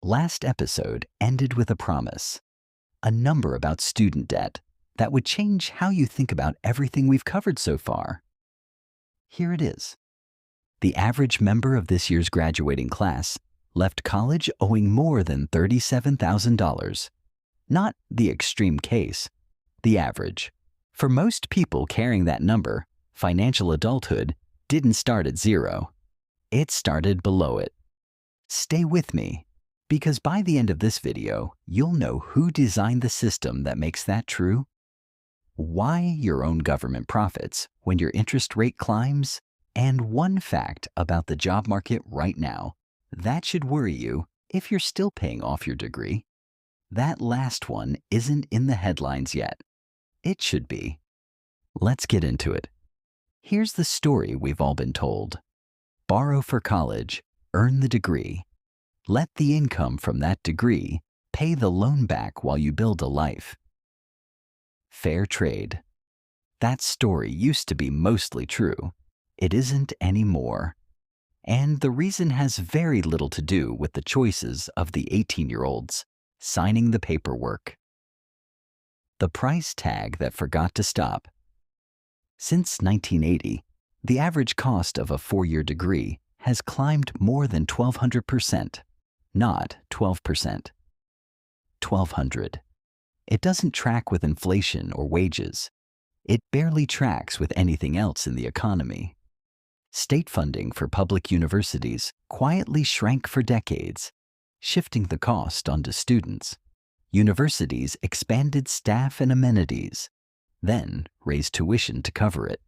Last episode ended with a promise, a number about student debt that would change how you think about everything we've covered so far. Here it is. The average member of this year's graduating class left college owing more than $37,000. Not the extreme case, the average. For most people carrying that number, financial adulthood didn't start at zero. It started below it. Stay with me, because by the end of this video, you'll know who designed the system that makes that true, why your own government profits when your interest rate climbs, and one fact about the job market right now that should worry you if you're still paying off your degree. That last one isn't in the headlines yet. It should be. Let's get into it. Here's the story we've all been told. Borrow for college, earn the degree. Let the income from that degree pay the loan back while you build a life. Fair trade. That story used to be mostly true. It isn't anymore. And the reason has very little to do with the choices of the 18-year-olds signing the paperwork. The price tag that forgot to stop. Since 1980, the average cost of a four-year degree has climbed more than 1,200%, not 12%. 1,200. It doesn't track with inflation or wages. It barely tracks with anything else in the economy. State funding for public universities quietly shrank for decades, shifting the cost onto students. Universities expanded staff and amenities, then raised tuition to cover it.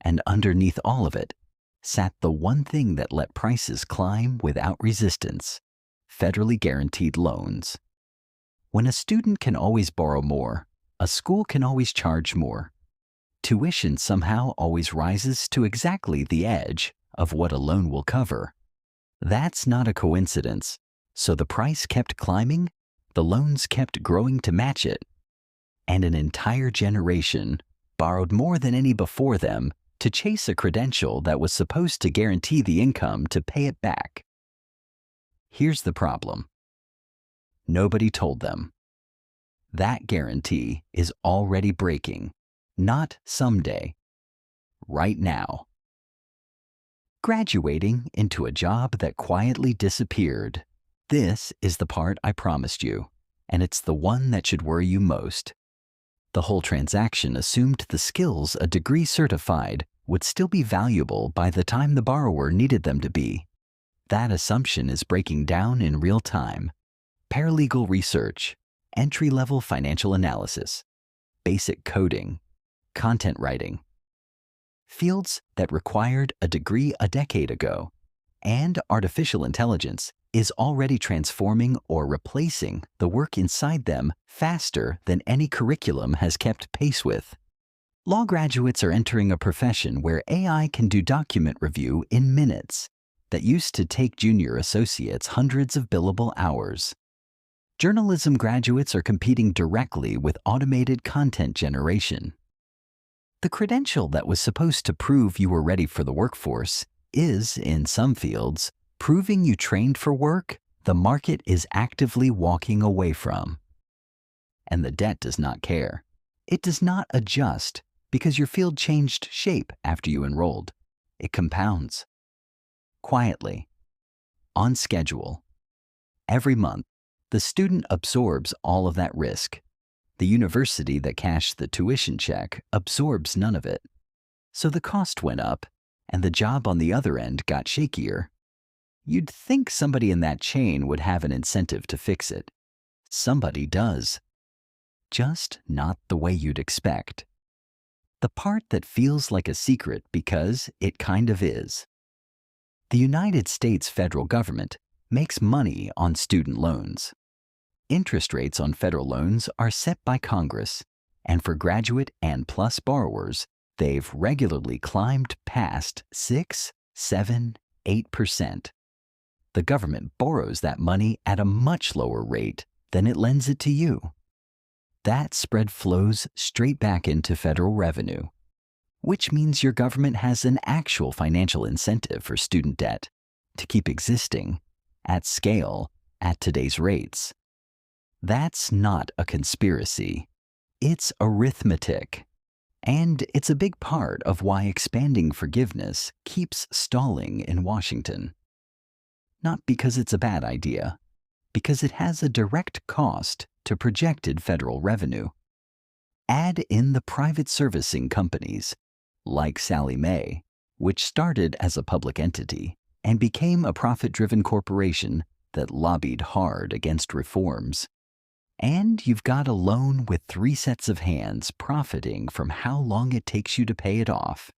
And underneath all of it sat the one thing that let prices climb without resistance: federally guaranteed loans. When a student can always borrow more, a school can always charge more. Tuition somehow always rises to exactly the edge of what a loan will cover. That's not a coincidence. So the price kept climbing, the loans kept growing to match it. And an entire generation borrowed more than any before them to chase a credential that was supposed to guarantee the income to pay it back. Here's the problem. Nobody told them. That guarantee is already breaking, not someday, right now. Graduating into a job that quietly disappeared. This is the part I promised you, and it's the one that should worry you most. The whole transaction assumed the skills a degree certified would still be valuable by the time the borrower needed them to be. That assumption is breaking down in real time. Paralegal research, entry-level financial analysis, basic coding, content writing. Fields that required a degree a decade ago, and artificial intelligence is already transforming or replacing the work inside them faster than any curriculum has kept pace with. Law graduates are entering a profession where AI can do document review in minutes that used to take junior associates hundreds of billable hours. Journalism graduates are competing directly with automated content generation. The credential that was supposed to prove you were ready for the workforce is, in some fields, proving you trained for work the market is actively walking away from. And the debt does not care. It does not adjust because your field changed shape after you enrolled. It compounds. Quietly. On schedule. Every month, the student absorbs all of that risk. The university that cashed the tuition check absorbs none of it. So the cost went up, and the job on the other end got shakier. You'd think somebody in that chain would have an incentive to fix it. Somebody does. Just not the way you'd expect. The part that feels like a secret because it kind of is. The United States federal government makes money on student loans. Interest rates on federal loans are set by Congress, and for graduate and plus borrowers, they've regularly climbed past 6, 7, 8%. The government borrows that money at a much lower rate than it lends it to you. That spread flows straight back into federal revenue, which means your government has an actual financial incentive for student debt to keep existing at scale at today's rates. That's not a conspiracy. It's arithmetic. And it's a big part of why expanding forgiveness keeps stalling in Washington. Not because it's a bad idea, because it has a direct cost to projected federal revenue. Add in the private servicing companies, like Sallie Mae, which started as a public entity and became a profit-driven corporation that lobbied hard against reforms. And you've got a loan with 3 sets of hands profiting from how long it takes you to pay it off.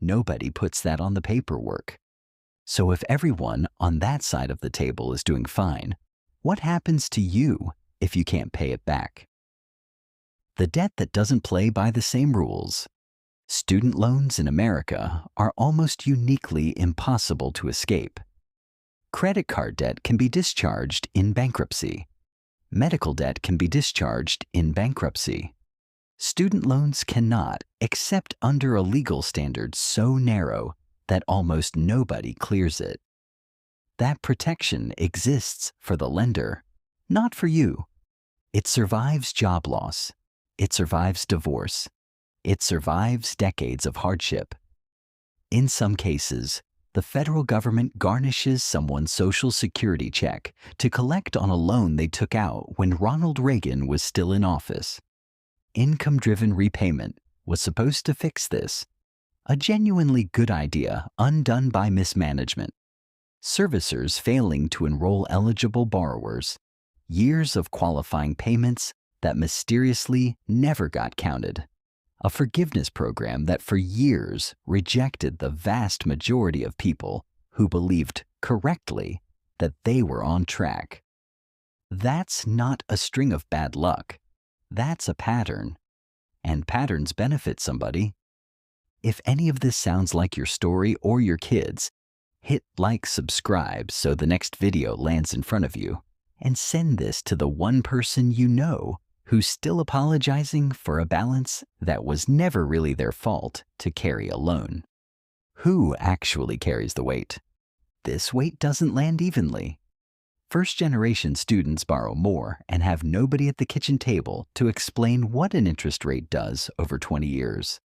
Nobody puts that on the paperwork. So if everyone on that side of the table is doing fine, what happens to you if you can't pay it back? The debt that doesn't play by the same rules. Student loans in America are almost uniquely impossible to escape. Credit card debt can be discharged in bankruptcy. Medical debt can be discharged in bankruptcy. Student loans cannot, except under a legal standard so narrow that almost nobody clears it. That protection exists for the lender, not for you. It survives job loss. It survives divorce. It survives decades of hardship. In some cases, the federal government garnishes someone's Social Security check to collect on a loan they took out when Ronald Reagan was still in office. Income-driven repayment was supposed to fix this. A genuinely good idea undone by mismanagement. Servicers failing to enroll eligible borrowers. Years of qualifying payments that mysteriously never got counted. A forgiveness program that for years rejected the vast majority of people who believed correctly that they were on track. That's not a string of bad luck. That's a pattern. And patterns benefit somebody. If any of this sounds like your story or your kids', hit like, subscribe so the next video lands in front of you, and send this to the one person you know who's still apologizing for a balance that was never really their fault to carry alone. Who actually carries the weight? This weight doesn't land evenly. First-generation students borrow more and have nobody at the kitchen table to explain what an interest rate does over 20 years.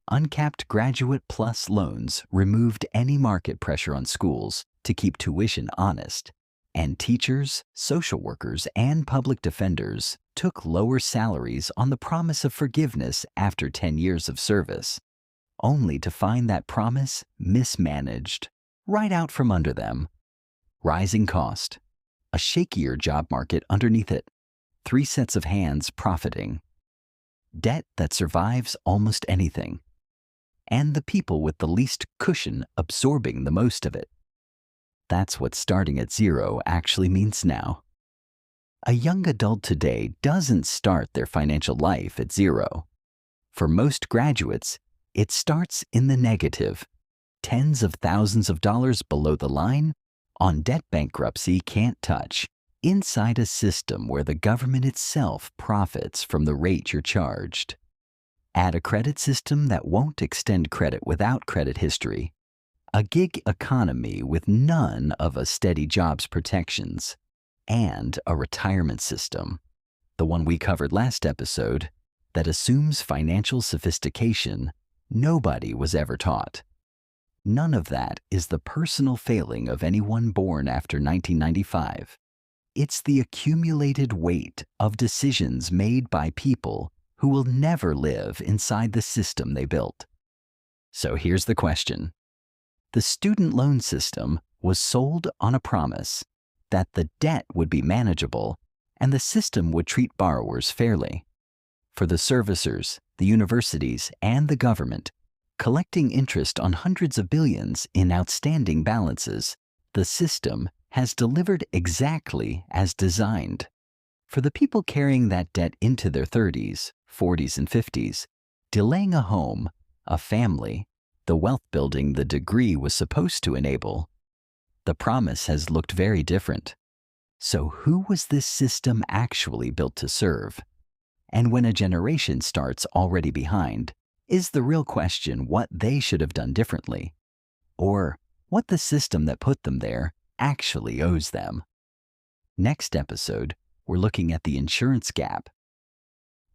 Uncapped Graduate Plus loans removed any market pressure on schools to keep tuition honest, and teachers, social workers, and public defenders took lower salaries on the promise of forgiveness after 10 years of service, only to find that promise mismanaged right out from under them. Rising cost, a shakier job market underneath it, 3 sets of hands profiting, debt that survives almost anything, and the people with the least cushion absorbing the most of it. That's what starting at zero actually means now. A young adult today doesn't start their financial life at zero. For most graduates, it starts in the negative, tens of thousands of dollars below the line, on debt bankruptcy can't touch, inside a system where the government itself profits from the rate you're charged. Add a credit system that won't extend credit without credit history, a gig economy with none of a steady jobs protections, and a retirement system, the one we covered last episode, that assumes financial sophistication nobody was ever taught. None of that is the personal failing of anyone born after 1995. It's the accumulated weight of decisions made by people who will never live inside the system they built. So here's the question. The student loan system was sold on a promise that the debt would be manageable and the system would treat borrowers fairly. For the servicers, the universities, and the government, collecting interest on hundreds of billions in outstanding balances, the system has delivered exactly as designed. For the people carrying that debt into their 30s, 40s, and 50s, delaying a home, a family, the wealth building the degree was supposed to enable, the promise has looked very different. So who was this system actually built to serve? And when a generation starts already behind, is the real question what they should have done differently, or what the system that put them there actually owes them? Next episode, we're looking at the insurance gap,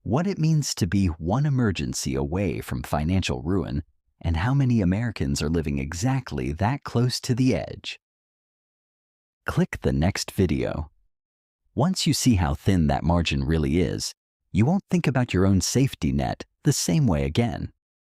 what it means to be one emergency away from financial ruin, and how many Americans are living exactly that close to the edge. Click the next video. Once you see how thin that margin really is, you won't think about your own safety net the same way again.